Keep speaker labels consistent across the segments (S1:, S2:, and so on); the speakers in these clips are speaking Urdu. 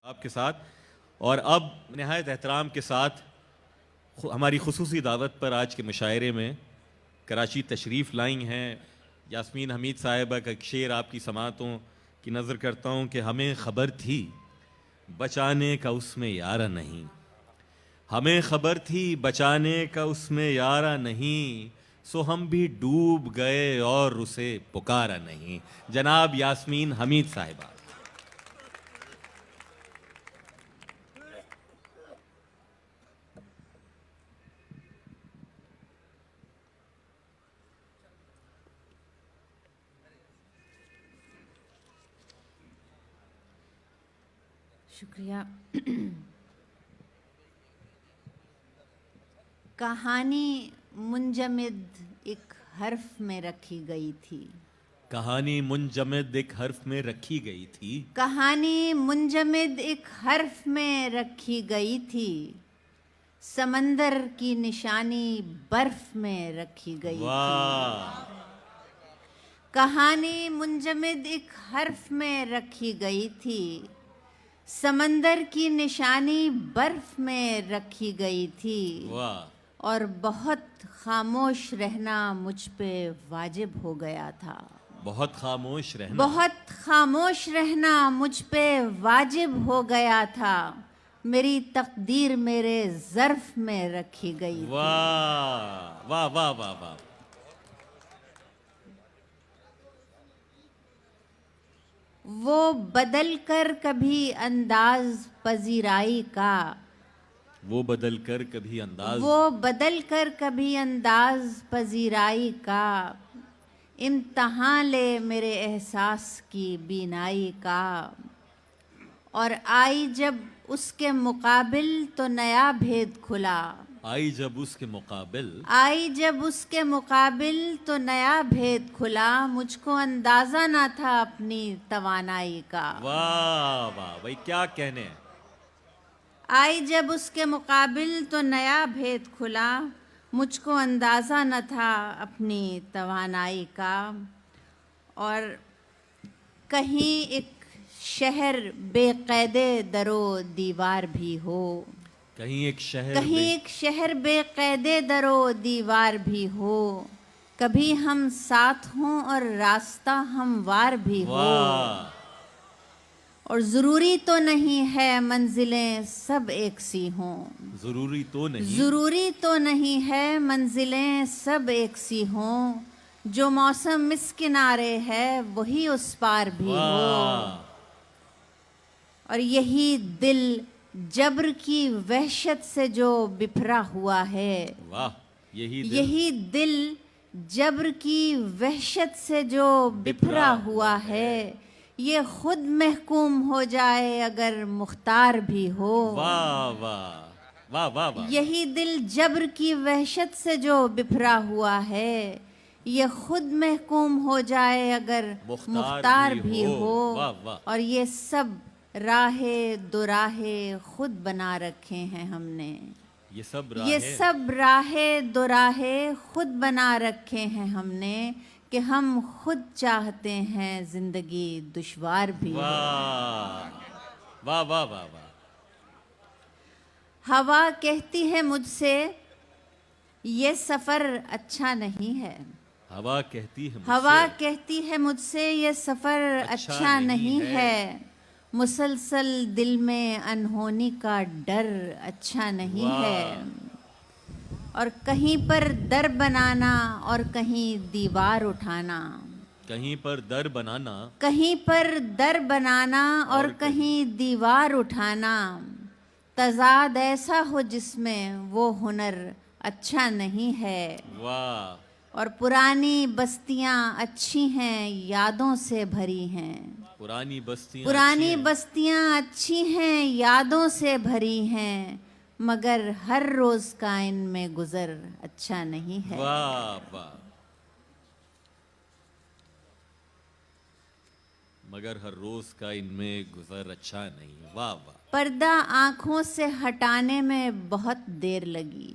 S1: آپ کے ساتھ اور اب نہایت احترام کے ساتھ ہماری خصوصی دعوت پر آج کے مشاعرے میں کراچی تشریف لائی ہیں یاسمین حمید صاحبہ کا ایک شعر آپ کی سماعتوں کی نظر کرتا ہوں کہ ہمیں خبر تھی بچانے کا اس میں یارہ نہیں، ہمیں خبر تھی بچانے کا اس میں یارہ نہیں، سو ہم بھی ڈوب گئے اور اسے پکارا نہیں۔ جناب یاسمین حمید صاحبہ۔
S2: شکریہ۔ کہانی منجمد ایک حرف میں رکھی گئی تھی،
S1: کہانی منجمد ایک حرف میں رکھی گئی تھی،
S2: کہانی منجمد ایک حرف میں رکھی گئی تھی، سمندر کی نشانی برف میں رکھی گئی تھی۔
S1: واہ
S2: کہانی منجمد ایک حرف میں رکھی گئی تھی، سمندر کی نشانی برف میں رکھی گئی تھی،
S1: واہ
S2: اور بہت خاموش رہنا مجھ پہ واجب ہو گیا تھا،
S1: بہت خاموش رہنا،
S2: بہت خاموش رہنا مجھ پہ واجب ہو گیا تھا، میری تقدیر میرے ظرف میں رکھی گئی تھی۔
S1: واہ واہ واہ واہ واہ۔
S2: وہ بدل کر کبھی انداز پذیرائی کا،
S1: وہ بدل کر کبھی انداز،
S2: وہ بدل کر کبھی انداز پذیرائی کا، امتحان لے میرے احساس کی بینائی کا، اور آئی جب اس کے مقابل تو نیا بھید کھلا،
S1: آئی جب اس کے مقابل،
S2: آئی جب اس کے مقابل تو نیا بھید کھلا، مجھ کو اندازہ نہ تھا اپنی توانائی کا۔
S1: واہ واہ بھائی کیا کہنے ہیں۔
S2: آئی جب اس کے مقابل تو نیا بھید کھلا، مجھ کو اندازہ نہ تھا اپنی توانائی کا، اور کہیں ایک شہر بے قید در و دیوار بھی ہو،
S1: کہیں ایک شہر
S2: کہیں ایک شہر بے قید در و دیوار بھی ہو، کبھی ہم ساتھ ہوں اور راستہ ہموار بھی ہو،
S1: واہ
S2: اور ضروری تو نہیں ہے منزلیں سب ایک سی ہوں،
S1: ضروری تو نہیں،
S2: ضروری تو نہیں ہے منزلیں سب ایک سی ہوں، جو موسم اس کنارے ہے وہی اس پار بھی ہو،
S1: واہ
S2: اور یہی دل جبر کی وحشت سے جو بپھرا ہوا ہے،
S1: واہ،
S2: یہی دل جبر کی وحشت سے جو بپھرا ہوا ہے، یہ خود محکوم ہو جائے اگر مختار بھی ہو،
S1: واہ واہ واہ واہ واہ،
S2: یہی دل جبر کی وحشت سے جو بپھرا ہوا ہے، یہ خود محکوم ہو جائے اگر مختار بھی ہو،
S1: واہ واہ،
S2: اور یہ سب راہیں دو راہیں خود بنا رکھے ہیں ہم نے،
S1: یہ سب
S2: یہ
S1: راہیں،
S2: سب راہیں دو راہیں خود بنا رکھے ہیں ہم نے، کہ ہم خود چاہتے ہیں زندگی دشوار بھی ہو۔
S1: واہ واہ واہ واہ واہ،
S2: ہوا کہتی ہے مجھ سے یہ سفر اچھا نہیں ہے،
S1: ہوا کہتی ہے مجھ
S2: ہوا
S1: سے،
S2: کہتی ہے مجھ سے یہ سفر اچھا نہیں ہے، مسلسل دل میں انہونی کا ڈر اچھا نہیں ہے، اور کہیں پر در بنانا اور کہیں دیوار اٹھانا،
S1: کہیں پر در بنانا،
S2: کہیں پر در بنانا اور کہیں دیوار اٹھانا، تضاد ایسا ہو جس میں وہ ہنر اچھا نہیں ہے،
S1: واہ
S2: اور پرانی بستیاں اچھی ہیں یادوں سے بھری ہیں،
S1: پرانی بستیاں،
S2: پرانی بستیاں اچھی ہیں یادوں سے بھری ہیں، مگر ہر روز کا ان میں گزر اچھا نہیں ہے۔
S1: واہ واہ، مگر ہر روز کا ان میں گزر اچھا نہیں، واہ واہ،
S2: پردہ آنکھوں سے ہٹانے میں بہت دیر لگی،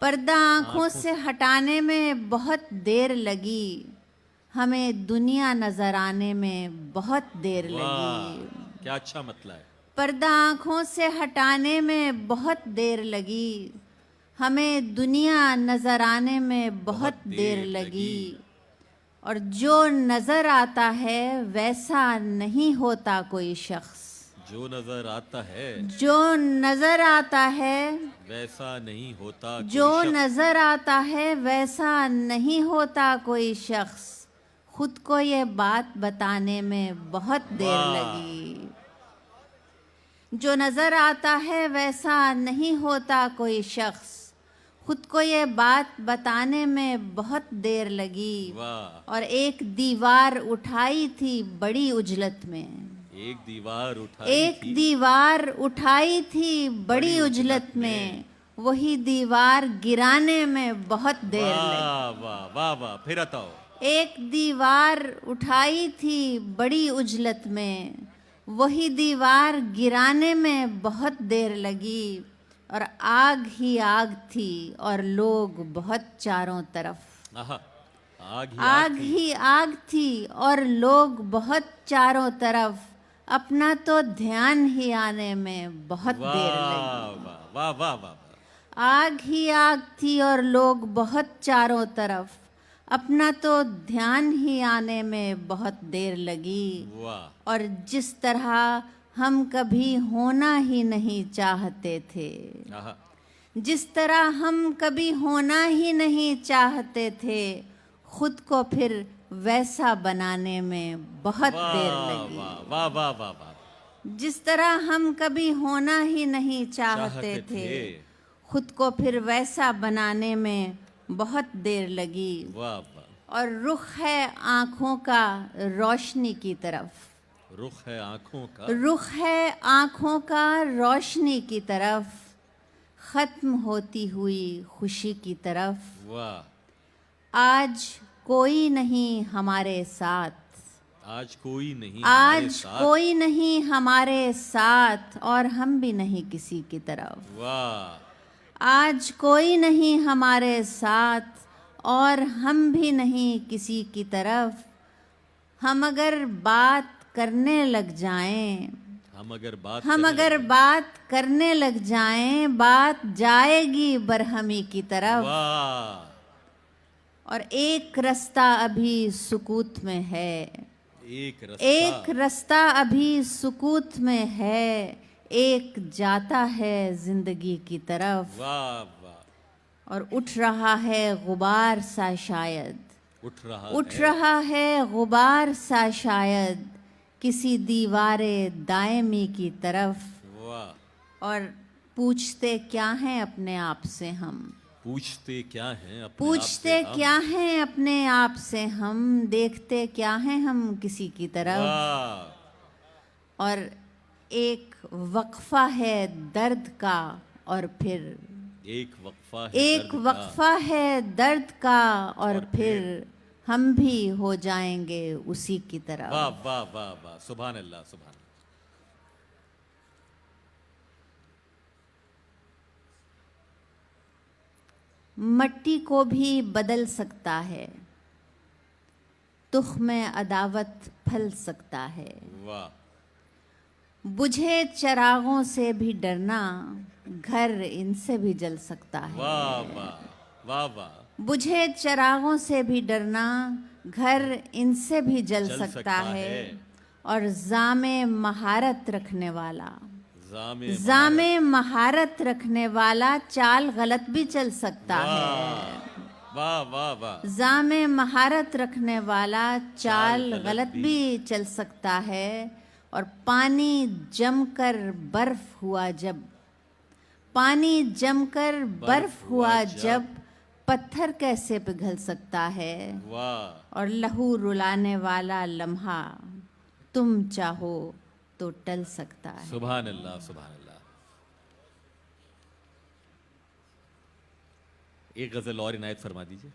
S2: پردہ آنکھوں سے ہٹانے میں بہت دیر لگی، ہمیں دنیا نظر آنے میں بہت دیر لگی،
S1: کیا اچھا مطلب ہے.
S2: پردہ آنکھوں سے ہٹانے میں بہت دیر لگی، ہمیں دنیا نظر آنے میں بہت دیر لگی، اور جو نظر آتا ہے ویسا نہیں ہوتا کوئی شخص.
S1: جو نظر آتا ہے
S2: جو نظر آتا ہے
S1: ویسا نہیں ہوتا
S2: جو
S1: کوئی شخص.
S2: نظر آتا ہے ویسا نہیں ہوتا کوئی شخص. خود کو یہ بات بتانے میں بہت دیر
S1: واہ.
S2: لگی. جو نظر آتا ہے ویسا نہیں ہوتا کوئی شخص. خود کو یہ بات بتانے میں بہت دیر لگی،
S1: واہ.
S2: اور ایک دیوار اٹھائی تھی بڑی عجلت میں.
S1: ایک دیوار اٹھائی
S2: ایک
S1: تھی.
S2: دیوار اٹھائی تھی بڑی عجلت میں، وہی دیوار گرانے میں بہت دیر لگی.
S1: واہ واہ واہ واہ. پھر بتاؤ.
S2: ایک دیوار اٹھائی تھی بڑی عجلت میں، وہی دیوار گرانے میں بہت دیر لگی، اور آگ ہی آگ تھی اور لوگ بہت چاروں طرف.
S1: آہا. آگ ہی
S2: آگ
S1: تھی.
S2: ہی آگ تھی اور لوگ بہت چاروں طرف. اپنا تو دھیان ہی آنے میں بہت دیر لگی.
S1: واہ واہ واہ واہ واہ.
S2: آگ ہی آگ تھی اور لوگ بہت چاروں طرف. اپنا تو دھیان ہی آنے میں بہت دیر لگی.
S1: واہ.
S2: اور جس طرح ہم کبھی ہونا ہی نہیں چاہتے تھے،
S1: آہا.
S2: جس طرح ہم کبھی ہونا ہی نہیں چاہتے تھے، خود کو پھر ویسا بنانے میں بہت دیر
S1: واہ
S2: لگی.
S1: واہ واہ واہ واہ واہ.
S2: جس طرح ہم کبھی ہونا ہی نہیں چاہتے تھے، خود کو پھر ویسا بنانے میں بہت دیر لگی.
S1: واہ واہ.
S2: اور رخ ہے آنکھوں کا روشنی کی طرف.
S1: رخ ہے آنکھوں کا.
S2: رخ ہے آنکھوں کا روشنی کی طرف، ختم ہوتی ہوئی خوشی کی طرف.
S1: واہ.
S2: آج کوئی نہیں ہمارے ساتھ.
S1: آج کوئی نہیں ہمارے
S2: آج
S1: ساتھ.
S2: کوئی نہیں ہمارے ساتھ، اور ہم بھی نہیں کسی کی طرف.
S1: واہ.
S2: آج کوئی نہیں ہمارے ساتھ، اور ہم بھی نہیں کسی کی طرف. ہم اگر بات کرنے لگ جائیں
S1: ہم اگر بات
S2: ہم
S1: کرنے
S2: اگر
S1: لگیں.
S2: بات کرنے لگ جائیں، بات جائے گی برہمی کی طرف.
S1: واہ.
S2: اور ایک رستہ ابھی سکوت میں ہے.
S1: ایک
S2: ایک
S1: رستہ.
S2: رستہ ابھی سکوت میں ہے، ایک جاتا ہے زندگی کی طرف.
S1: واہ واہ.
S2: اور اٹھ رہا ہے غبار سا شاید. اٹھ رہا ہے غبار سا شاید، کسی دیوار دائمی کی طرف.
S1: واہ.
S2: اور پوچھتے کیا ہیں اپنے آپ سے ہم.
S1: پوچھتے کیا ہیں اپنے آپ
S2: پوچھتے
S1: سے ہم.
S2: کیا ہیں اپنے آپ سے ہم، دیکھتے کیا ہیں ہم کسی کی طرف.
S1: واہ.
S2: اور ایک وقفہ ہے درد کا، اور پھر
S1: ایک وقفہ ہے
S2: ایک
S1: درد کا.
S2: وقفہ ہے درد کا، اور
S1: اور
S2: پھر ہم بھی ہو جائیں گے اسی کی طرف.
S1: واہ واہ واہ واہ. سبحان اللہ سبحان اللہ.
S2: مٹی کو بھی بدل سکتا ہے، تخم عداوت پھل سکتا ہے.
S1: واہ.
S2: بجھے چراغوں سے بھی ڈرنا، گھر ان سے بھی جل سکتا ہے.
S1: واہ واہ واہ واہ.
S2: بجھے چراغوں سے بھی ڈرنا، گھر ان سے بھی جل
S1: جل
S2: سکتا
S1: سکتا
S2: ہے.
S1: ہے.
S2: اور زام مہارت رکھنے والا
S1: زام
S2: مہارت رکھنے والا چال غلط بھی چل سکتا ہے.
S1: واہ واہ واہ.
S2: زام مہارت رکھنے والا چال غلط بھی چل سکتا ہے. اور پانی جم کر برف ہوا جب، پانی جم کر برف ہوا جب، پتھر کیسے پگھل سکتا ہے.
S1: واہ.
S2: اور لہو رلانے والا لمحہ تم چاہو تو ٹل سکتا ہے.
S1: سبحان اللہ سبحان اللہ. ایک غزل اور عنایت فرما دیجیے.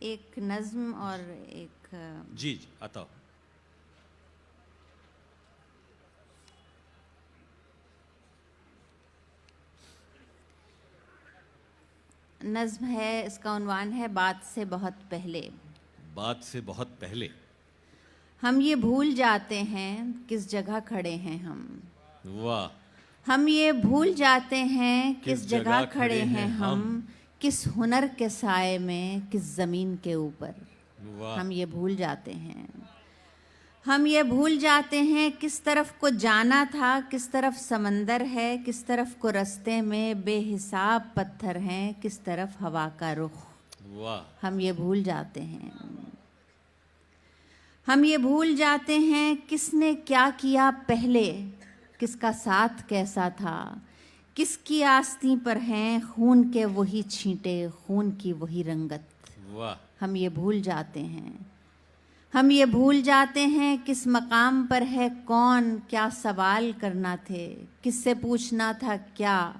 S2: ایک نظم اور ایک
S1: جی جی آتا ہو.
S2: نظم ہے، اس کا عنوان ہے بات سے بہت پہلے.
S1: بات سے بہت پہلے.
S2: ہم یہ بھول جاتے ہیں کس جگہ کھڑے ہیں ہم.
S1: واہ.
S2: ہم یہ بھول جاتے ہیں کس جگہ کھڑے ہیں ہم, کس ہنر کے سائے میں, کس زمین کے اوپر.
S1: واہ.
S2: ہم یہ بھول جاتے ہیں. ہم یہ بھول جاتے ہیں کس طرف کو جانا تھا, کس طرف سمندر ہے, کس طرف کو رستے میں بے حساب پتھر ہیں, کس طرف ہوا کا رخ.
S1: واہ.
S2: ہم یہ بھول جاتے ہیں. ہم یہ بھول جاتے ہیں کس نے کیا کیا پہلے, کس کا ساتھ کیسا تھا, کس کی آستین پر ہیں خون کے وہی چھینٹے, خون کی وہی رنگت.
S1: واہ.
S2: ہم یہ بھول جاتے ہیں. ہم یہ بھول جاتے ہیں کس مقام پر ہے کون, کیا سوال کرنا تھے, کس سے پوچھنا تھا کیا,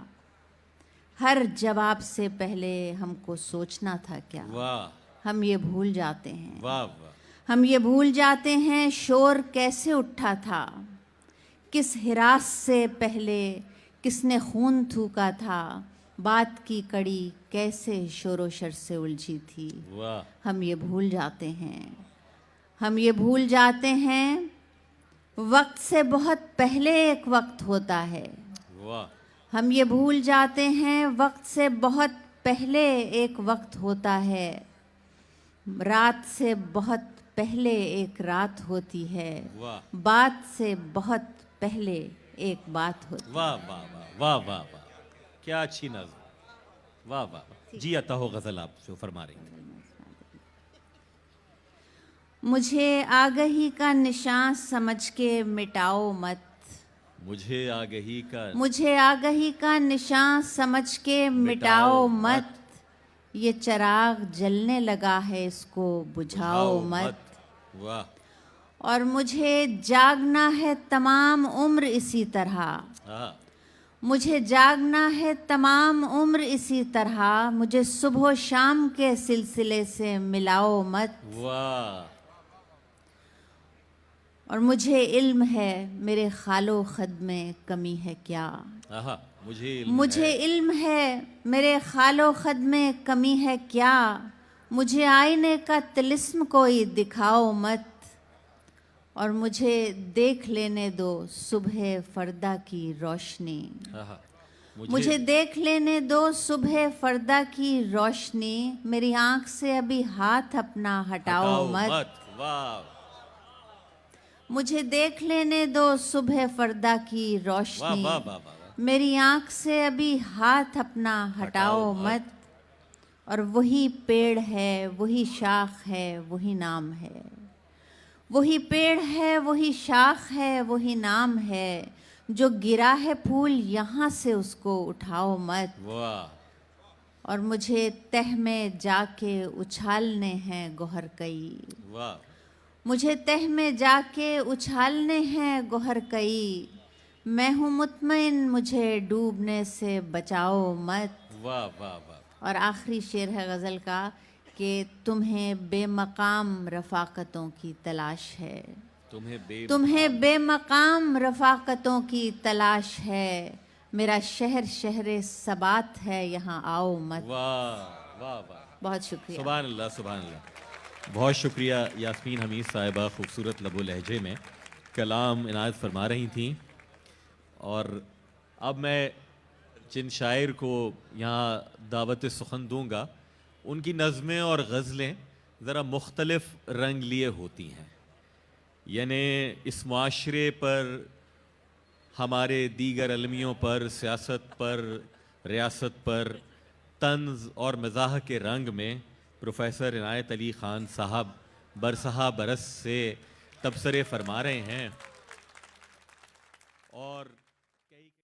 S2: ہر جواب سے پہلے ہم کو سوچنا تھا کیا.
S1: واہ.
S2: ہم یہ بھول جاتے ہیں.
S1: واہ. واہ.
S2: ہم یہ بھول جاتے ہیں شور کیسے اٹھا تھا, کس ہراس سے پہلے کس نے خون تھوکا تھا, بات کی کڑی کیسے شور و شر سے الجھی تھی.
S1: واہ.
S2: ہم یہ بھول جاتے ہیں. ہم یہ بھول جاتے ہیں وقت سے بہت پہلے ایک وقت ہوتا ہے.
S1: واہ.
S2: ہم یہ بھول جاتے ہیں وقت سے بہت پہلے ایک وقت ہوتا ہے, رات سے بہت پہلے ایک رات ہوتی ہے,
S1: واہ.
S2: بات سے بہت پہلے ایک بات ہوتی ہے.
S1: واہ. واہ. واہ. واہ. واہ. واہ. کیا اچھی نظم. واہ. واہ. واہ. جی عطا ہو غزل آپ جو فرما رہی ہیں.
S2: مجھے آگہی کا نشان سمجھ کے مٹاؤ مت,
S1: مجھے آگہی کا
S2: مجھے آگہی کا نشان سمجھ کے مٹاؤ مت, یہ چراغ جلنے لگا ہے اس کو بجھاؤ مت.
S1: واہ.
S2: اور مجھے جاگنا ہے تمام عمر اسی طرح,
S1: ہاں.
S2: مجھے جاگنا ہے تمام عمر اسی طرح, مجھے صبح و شام کے سلسلے سے ملاؤ مت.
S1: واہ.
S2: اور مجھے علم ہے میرے خال و خد میں کمی ہے کیا,
S1: آہا.
S2: مجھے علم ہے میرے خال و خد میں کمی ہے کیا, مجھے آئینے کا طلسم کوئی دکھاؤ مت. اور مجھے دیکھ لینے دو صبح فردا کی روشنی,
S1: آہا.
S2: مجھے دیکھ لینے دو صبح فردا کی روشنی, میری آنکھ سے ابھی ہاتھ اپنا ہٹاؤ مت.
S1: واہ.
S2: مجھے دیکھ لینے دو صبح فردا کی روشنی,
S1: واہ. واہ. واہ.
S2: میری آنکھ سے ابھی ہاتھ اپنا ہٹاؤ مت. اور وہی پیڑ ہے وہی شاخ ہے وہی نام ہے, وہی پیڑ ہے وہی شاخ ہے وہی نام ہے, جو گرا ہے پھول یہاں سے اس کو اٹھاؤ مت.
S1: واہ.
S2: اور مجھے تہ میں جا کے اچھالنے ہیں گوہر کئی,
S1: واہ.
S2: مجھے تہ میں جا کے اچھالنے ہیں گوہر کئی, میں ہوں مطمئن مجھے ڈوبنے سے بچاؤ مت.
S1: واہ. واہ. واہ.
S2: اور آخری شعر ہے غزل کا کہ تمہیں بے مقام رفاقتوں کی تلاش ہے, تمہیں بے مقام رفاقتوں کی تلاش ہے, میرا شہر شہر ثبات ہے یہاں آؤ مت.
S1: واہ. واہ. واہ.
S2: بہت شکریہ.
S1: سبحان اللہ. سبحان اللہ. بہت شکریہ یاسمین حمید صاحبہ, خوبصورت لب و لہجے میں کلام عنایت فرما رہی تھیں. اور اب میں جن شاعر کو یہاں دعوت سخن دوں گا, ان کی نظمیں اور غزلیں ذرا مختلف رنگ لیے ہوتی ہیں. یعنی اس معاشرے پر, ہمارے دیگر المیوں پر, سیاست پر, ریاست پر طنز اور مزاح کے رنگ میں پروفیسر عنایت علی خان صاحب برسہا برس سے تبصرے فرما رہے ہیں. اور